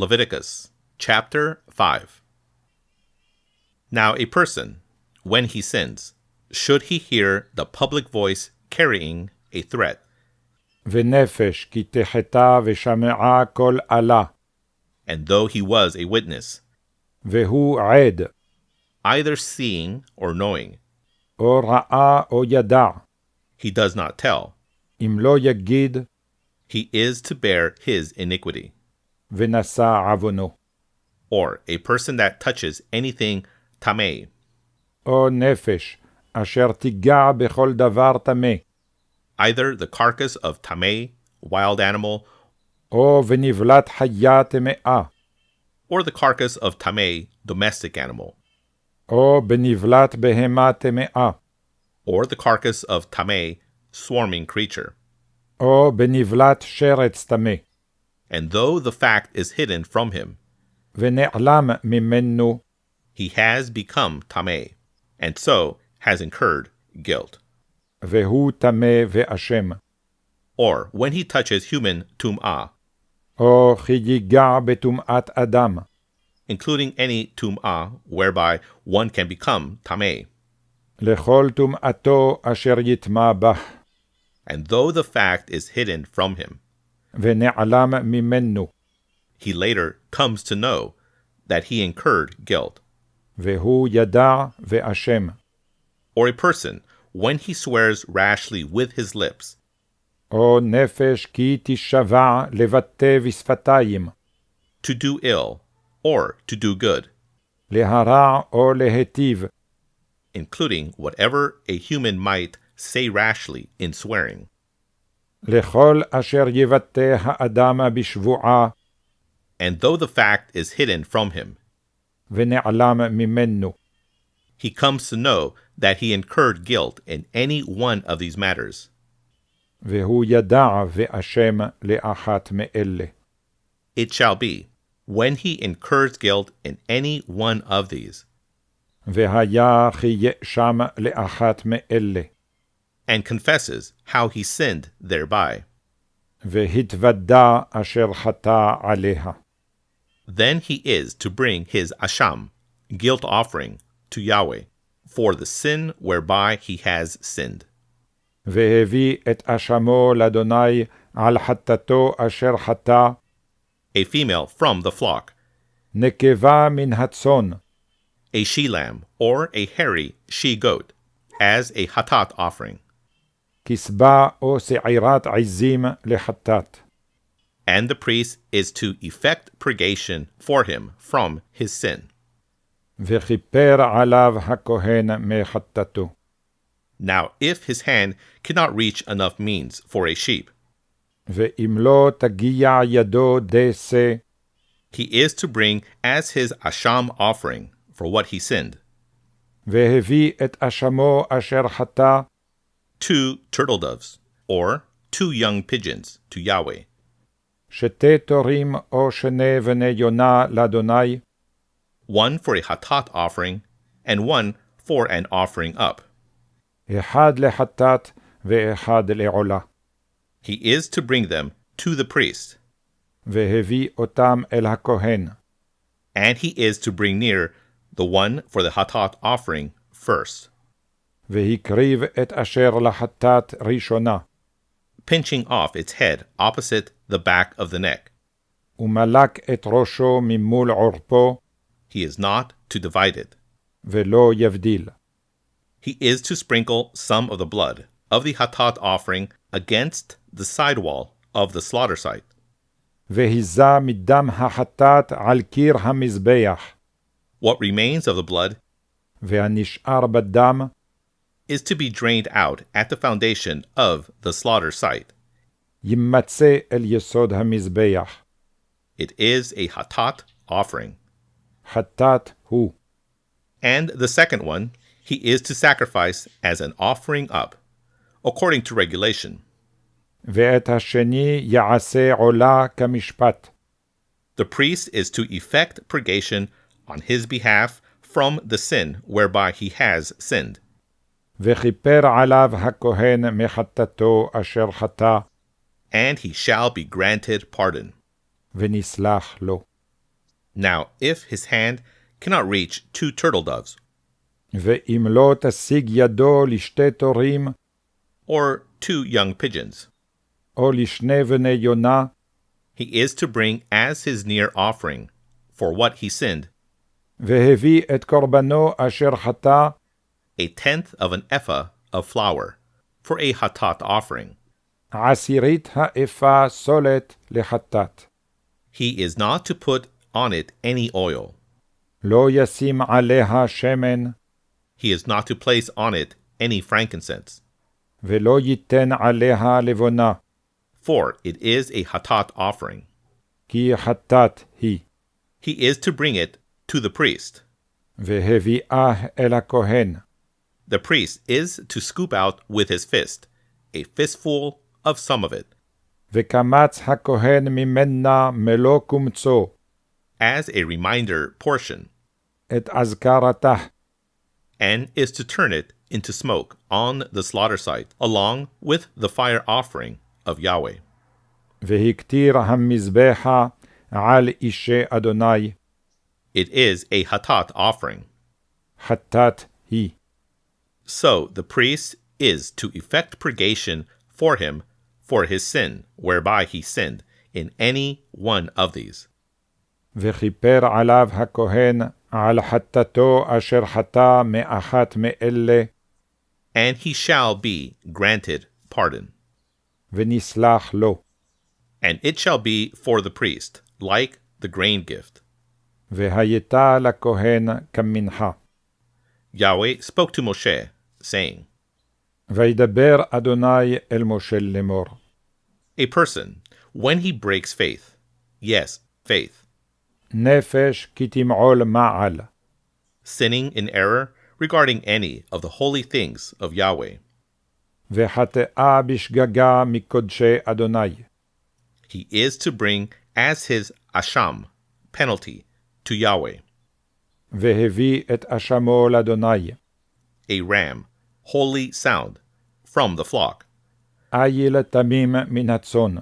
Leviticus, chapter 5. Now a person, when he sins, should he hear the public voice carrying a threat, ונפש כי תחתה ושמעה כל עלה, and though he was a witness, והוא עד, either seeing or knowing, או ראה או ידע, he does not tell, אם לא יגיד, he is to bear his iniquity. ונשא עוונו. Or a person that touches anything tamei, או נפש, אשר תיגע בכל דבר טמא, either the carcass of tamei, wild animal, או ונבלת חיה טמאה, or the carcass of tamei, domestic animal, או בנבלת בהמה טמאה, or the carcass of tamei, swarming creature. או בנבלת שרץ טמא, And though the fact is hidden from him, ונעלם ממנו, he has become tamei, and so has incurred guilt. והוא טמא ואשם, Or when he touches human tum'ah, או כי ייגע בטומאת אדם, including any tum'ah whereby one can become tamei, לכל טומאתו אשר יטמא בה, and though the fact is hidden from him, ונעלם ממנו, he later comes to know that he incurred guilt. והוא ידע ואשם, Or a person, when he swears rashly with his lips, או נפש כי תשבע לבטא בשפתיים, to do ill or to do good, להרע או להיטיב, including whatever a human might say rashly in swearing, לכל אשר יבטא האדם בשבועה, and though the fact is hidden from him, ונעלם ממנו, he comes to know that he incurred guilt in any one of these matters. והוא ידע ואשם לאחת מאלה. It shall be, when he incurs guilt in any one of these, והיה כי יאשם לאחת מאלה, and confesses how he sinned thereby, והתוודה אשר חטא עליה. then he is to bring his asham, guilt offering, to Yahweh, for the sin whereby he has sinned. והביא את אשמו לאדוני על חטאתו אשר חטא, A female from the flock, נקבה מן הצאן, a she-lamb, or a hairy she-goat, as a hatat offering, כסבה או שעירת עזים לחטאת. and the priest is to effect purgation for him from his sin. וכיפר עליו הכהן מחטאתו. Now, if his hand cannot reach enough means for a sheep, ואם לא תגיע ידו דסה, he is to bring as his asham offering for what he sinned והביא את אשמו אשר חטא, 2 turtle doves, or 2 young pigeons, to Yahweh, שתי תורים או שני בני יונה לאדוני, 1 for a hatat offering, and 1 for an offering up. אחד לחטאת ואחד לעולה. He is to bring them to the priest, והביא אותם אל הכהן, and he is to bring near the one for the hatat offering first, והקריב את אשר לחטאת ראשונה, pinching off its head opposite the back of the neck. ומלק את ראשו ממול עורפו, He is not to divide it. ולא יבדיל. He is to sprinkle some of the blood of the hatat offering against the sidewall of the slaughter site, והיזה מדם החטאת על קיר המזבח, what remains of the blood והנשאר בדם, is to be drained out at the foundation of the slaughter site. ימצא אל יסוד המזבח. It is a hatat offering. חטאת הוא. And the second one, he is to sacrifice as an offering up, according to regulation. ואת השני יעשה עולה כמשפט. The priest is to effect purgation on his behalf from the sin whereby he has sinned, וכיפר עליו הכהן מחטאתו אשר חטא, and he shall be granted pardon. ונסלח לו. Now, if his hand cannot reach 2 turtle doves, ואם לא תשיג ידו לשתי תורים, or 2 young pigeons, או לשני בני יונה, he is to bring as his near offering for what he sinned והביא את קורבנו אשר חטא, 1/10 of an ephah of flour for a hatat offering. 10 האפה סולת לחטאת. He is not to put on it any oil. לא ישים עליה שמן, He is not to place on it any frankincense, ולא ייתן עליה לבונה, for it is a hatat offering. כי חטאת היא. He is to bring it to the priest. והביאה אל הכהן, The priest is to scoop out with his fist a fistful of some of it, וקמץ הכהן ממנה מלוא קומצו, as a reminder portion, את אזכרתה, and is to turn it into smoke on the slaughter site, along with the fire offering of Yahweh. והקטיר המזבחה על אישי אדוני, It is a hatat offering. חטאת היא. So the priest is to effect purgation for him for his sin, whereby he sinned in any one of these. וכיפר עליו הכהן על חטאתו אשר חטא מאחת מאלה, And he shall be granted pardon. ונסלח לו. And it shall be for the priest, like the grain gift. והייתה לכהן כמנחה. Yahweh spoke to Moshe, saying, וידבר אדוני אל משה לאמור. A person, when he breaks faith, yes, faith, נפש כי תמעול מעל, sinning in error regarding any of the holy things of Yahweh, וחטאה בשגגה מקודשי אדוני, he is to bring as his asham, penalty, to Yahweh, והביא את אשמו לאדוני, a ram, wholly sound, from the flock, איל תמים מן הצאן,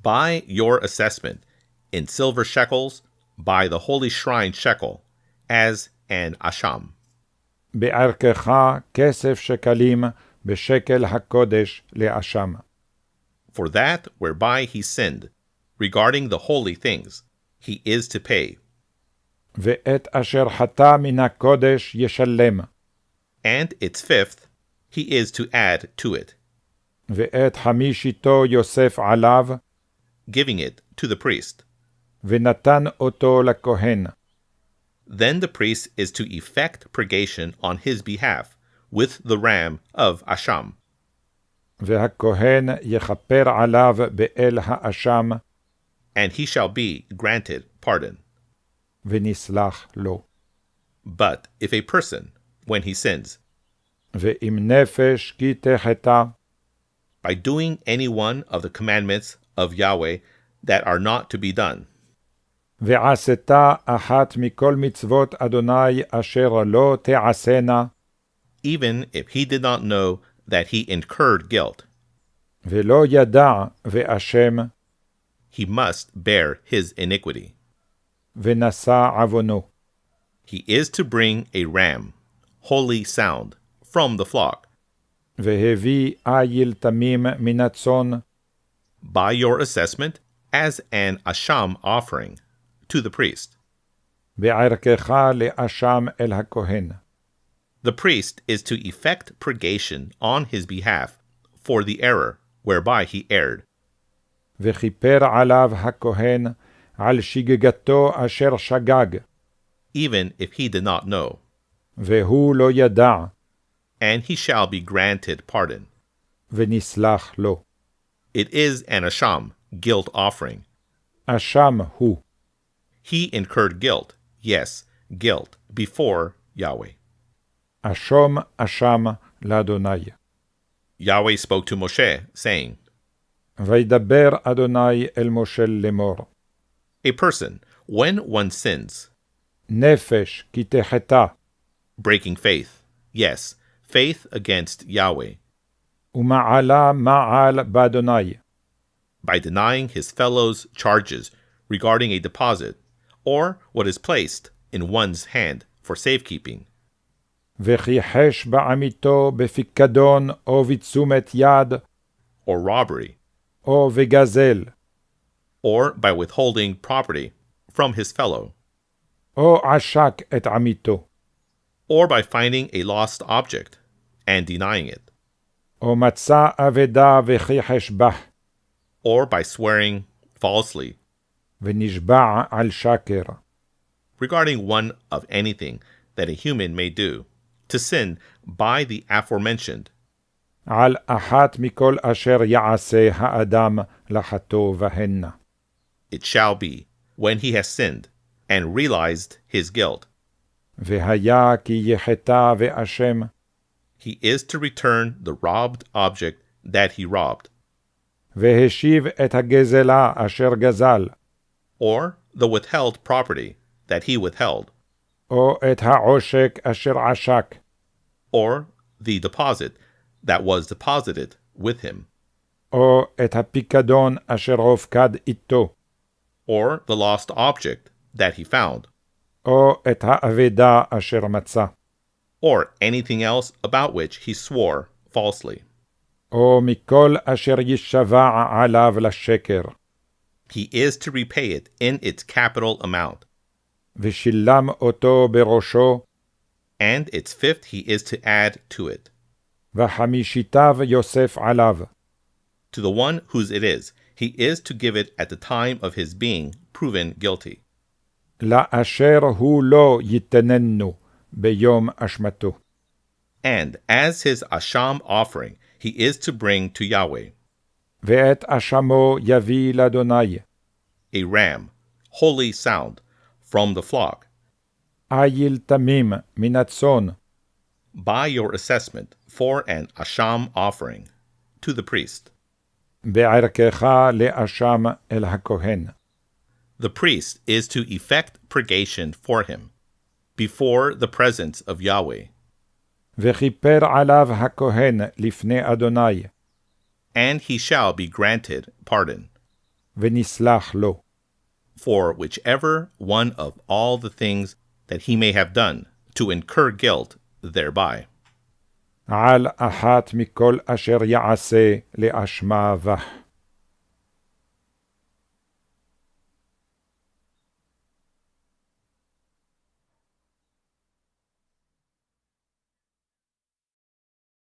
by your assessment, in silver shekels, by the holy shrine shekel, as an asham, בערכך כסף שקלים בשקל הקודש לאשם. for that whereby he sinned, regarding the holy things, he is to pay, ואת אשר חטא מן הקודש ישלם, and its 5th he is to add to it, ואת חמישיתו יוסף עליו, giving it to the priest. ונתן אותו לכהן, Then the priest is to effect purgation on his behalf with the ram of asham, והכהן יכפר עליו באל האשם, and he shall be granted pardon. ונסלח לו. But if a person, when he sins, ואם נפש כי תחטא, by doing any one of the commandments of Yahweh that are not to be done, ועשתה אחת מכל מצוות אדוני אשר לא תעשנה, even if he did not know that he incurred guilt, ולא ידע ואשם, he must bear his iniquity. ונשא עוונו, He is to bring a ram, wholly sound, from the flock, והביא איל תמים מן הצאן, by your assessment, as an asham offering, to the priest. בערכך לאשם אל הכהן. The priest is to effect purgation on his behalf for the error whereby he erred, וכיפר עליו הכהן על שגגתו אשר שגג, even if he did not know, והוא לא ידע, and he shall be granted pardon. ונסלח לו. It is an asham, guilt offering. אשם הוא, He incurred guilt, yes, guilt, before Yahweh. אשום אשם לאדוני. Yahweh spoke to Moshe, saying, וידבר אדוני אל משה לאמור. A person, when one sins, נפש כי תחטא, breaking faith, yes, faith against Yahweh, ומעלה מעל באדוני, by denying his fellows' charges regarding a deposit, or what is placed in one's hand for safekeeping, וכיחש בעמיתו בפיקדון או בתשומת יד, or robbery, או בגזל, or by withholding property from his fellow, או עשק את עמיתו, or by finding a lost object and denying it, או מצא אבדה וכיחש בה, or by swearing falsely ונשבע על שקר. regarding one of anything that a human may do, to sin by the aforementioned, על אחת מכל אשר יעשה האדם לחטוא בהנה. it shall be, when he has sinned and realized his guilt, והיה כי יחטא ואשם, he is to return the robbed object that he robbed, והשיב את הגזלה אשר גזל, or the withheld property that he withheld, או את העושק אשר עשק, or the deposit that was deposited with him, או את הפיקדון אשר הופקד איתו, or the lost object that he found, או את האבדה אשר מצא, or anything else about which he swore falsely. או מכל אשר יישבע עליו לשקר, He is to repay it in its capital amount, ושילם אותו בראשו, and its fifth he is to add to it. וחמישיתיו יוסף עליו, To the one whose it is, he is to give it at the time of his being proven guilty, לאשר הוא לא יתננו ביום אשמתו. and as his asham offering he is to bring to Yahweh ואת אשמו יביא לאדוני, a ram, wholly sound, from the flock, איל תמים מן הצאן, by your assessment for an asham offering, to the priest. בערכך לאשם אל הכהן. The priest is to effect purgation for him before the presence of Yahweh, וכיפר עליו הכהן לפני אדוני, and he shall be granted pardon ונסלח לו. for whichever one of all the things that he may have done to incur guilt thereby, על אחת מכל אשר יעשה לאשמה בה.